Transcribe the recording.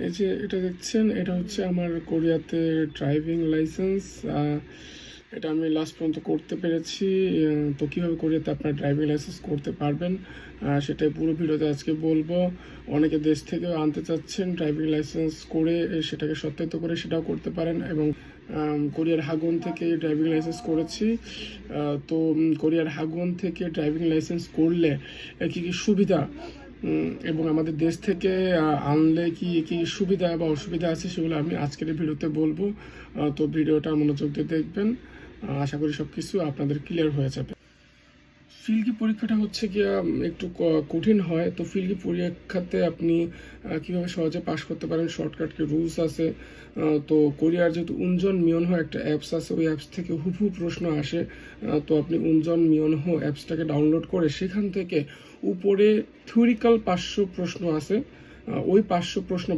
এই যে এটা দেখছেন, এটা হচ্ছে আমার কোরিয়াতে ড্রাইভিং লাইসেন্স। এটা আমি লাস্ট পর্যন্ত করতে পেরেছি। তো কীভাবে কোরিয়াতে আপনার ড্রাইভিং লাইসেন্স করতে পারবেন সেটাই পুরো ভিডিওতে আজকে বলবো। অনেকে দেশ থেকেও আনতে চাচ্ছেন, ড্রাইভিং লাইসেন্স করে সেটাকে সত্যায়িত করে সেটাও করতে পারেন। এবং কোরিয়ার হাগুন থেকে ড্রাইভিং লাইসেন্স করেছি। তো কোরিয়ার হাগুন থেকে ড্রাইভিং লাইসেন্স করলে কী কী সুবিধা এবং আমাদের দেশ থেকে আনলে কি কি সুবিধা বা অসুবিধা আছে সেগুলো আমি আজকের এই ভিডিওতে বলবো। তো ভিডিওটা মনোযোগ দিয়ে দেখবেন। আশা করি সব কিছু আপনাদের ক্লিয়ার হয়ে যাবে। ফিল্কি পরীক্ষাটা হচ্ছে গিয়া একটু কঠিন হয়। তো ফিল্কি পরীক্ষাতে আপনি কিভাবে সহজে পাশ করতে পারেন, শর্টকাট কি রুলস আছে। তো কোরিয়ার যেহেতু উনজন মিয়নহো একটা অ্যাপস আছে, ওই অ্যাপস থেকে হুবহু প্রশ্ন আসে। তো আপনি উনজন মিয়নহো অ্যাপসটাকে ডাউনলোড করে সেখান থেকে উপরে থিওরিক্যাল 500 প্রশ্ন আছে, ওই 500 প্রশ্ন